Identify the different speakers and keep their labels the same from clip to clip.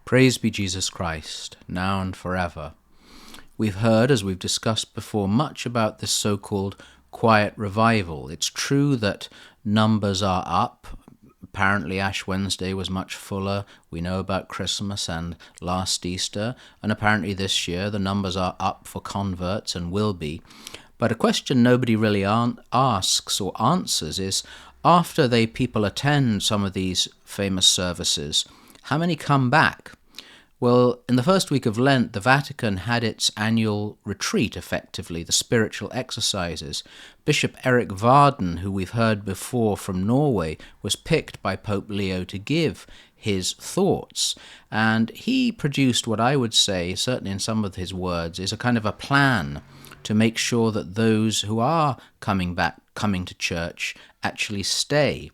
Speaker 1: Praise be Jesus Christ, now and forever. We've heard, as we've discussed before, much about this so-called quiet revival. It's true that numbers are up. Apparently Ash Wednesday was much fuller. We know about Christmas and last Easter, and apparently this year the numbers are up for converts and will be. But a question nobody really asks or answers is, after people attend some of these famous services, how many come back? Well, in the first week of Lent, the Vatican had its annual retreat, effectively, the spiritual exercises. Bishop Erik Varden, who we've heard before from Norway, was picked by Pope Leo to give his thoughts. And he produced what I would say, certainly in some of his words, is a kind of a plan to make sure that those who are coming to church, actually stay.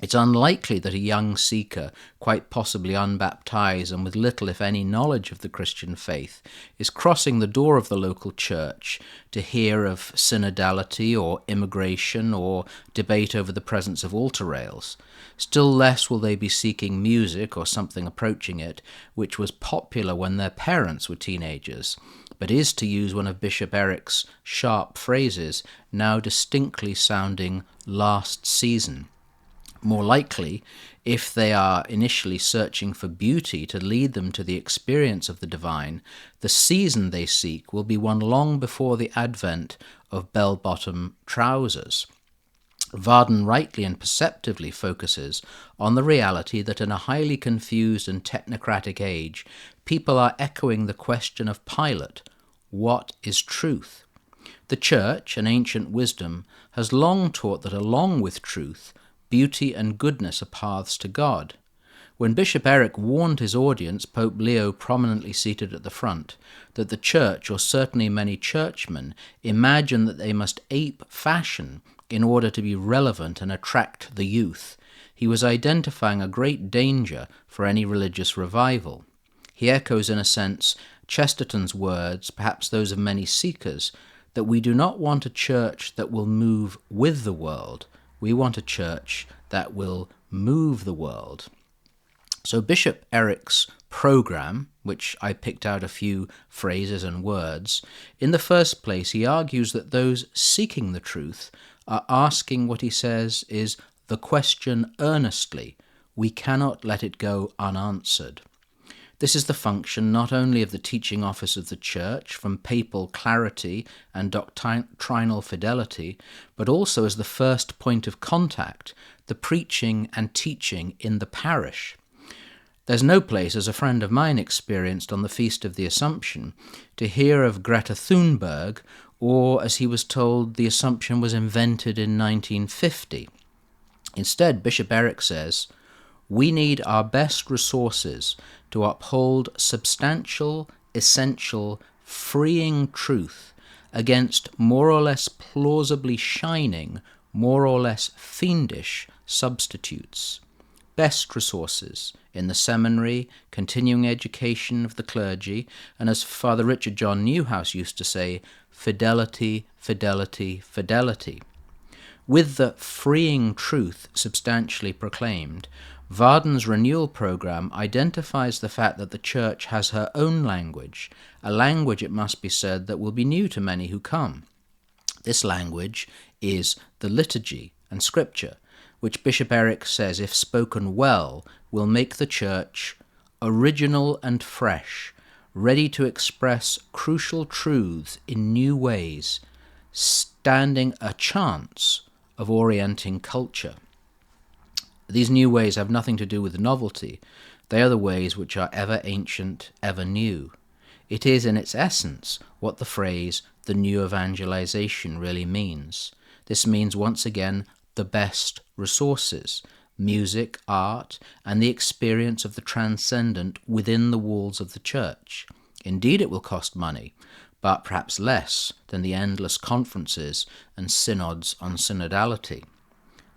Speaker 1: It's unlikely that a young seeker, quite possibly unbaptized and with little, if any, knowledge of the Christian faith, is crossing the door of the local church to hear of synodality or immigration or debate over the presence of altar rails. Still less will they be seeking music or something approaching it, which was popular when their parents were teenagers, but is, to use one of Bishop Erik's sharp phrases, now distinctly sounding last season. More likely, if they are initially searching for beauty to lead them to the experience of the divine, the season they seek will be one long before the advent of bell-bottom trousers. Varden rightly and perceptively focuses on the reality that in a highly confused and technocratic age, people are echoing the question of Pilate: what is truth? The Church, an ancient wisdom, has long taught that along with truth, beauty and goodness are paths to God. When Bishop Erik warned his audience, Pope Leo prominently seated at the front, that the Church, or certainly many churchmen, imagine that they must ape fashion in order to be relevant and attract the youth, he was identifying a great danger for any religious revival. He echoes, in a sense, Chesterton's words, perhaps those of many seekers, that we do not want a church that will move with the world. We want a church that will move the world. So Bishop Erik's program, which I picked out a few phrases and words, in the first place he argues that those seeking the truth are asking what he says is the question earnestly. We cannot let it go unanswered. This is the function not only of the teaching office of the Church, from papal clarity and doctrinal fidelity, but also as the first point of contact, the preaching and teaching in the parish. There's no place, as a friend of mine experienced on the Feast of the Assumption, to hear of Greta Thunberg, or, as he was told, the Assumption was invented in 1950. Instead, Bishop Erik says, we need our best resources to uphold substantial, essential, freeing truth against more or less plausibly shining, more or less fiendish substitutes. Best resources in the seminary, continuing education of the clergy, and as Father Richard John Newhouse used to say, fidelity, fidelity, fidelity. With the freeing truth substantially proclaimed, Varden's renewal program identifies the fact that the Church has her own language, a language, it must be said, that will be new to many who come. This language is the liturgy and Scripture, which Bishop Erik says, if spoken well, will make the Church original and fresh, ready to express crucial truths in new ways, standing a chance of orienting culture. These new ways have nothing to do with novelty. They are the ways which are ever ancient, ever new. It is, in its essence, what the phrase, the new evangelization, really means. This means, once again, the best resources, music, art, and the experience of the transcendent within the walls of the Church. Indeed, it will cost money, but perhaps less than the endless conferences and synods on synodality.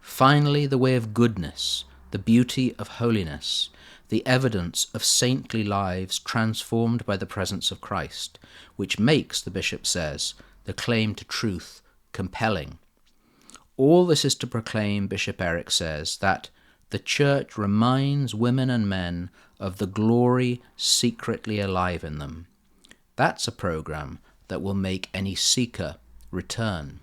Speaker 1: Finally, the way of goodness, the beauty of holiness, the evidence of saintly lives transformed by the presence of Christ, which makes, the bishop says, the claim to truth compelling. All this is to proclaim, Bishop Erik says, that the Church reminds women and men of the glory secretly alive in them. That's a program that will make any seeker return.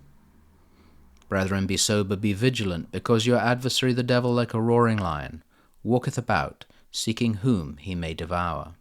Speaker 1: Brethren, be sober, be vigilant, because your adversary the devil, like a roaring lion, walketh about, seeking whom he may devour.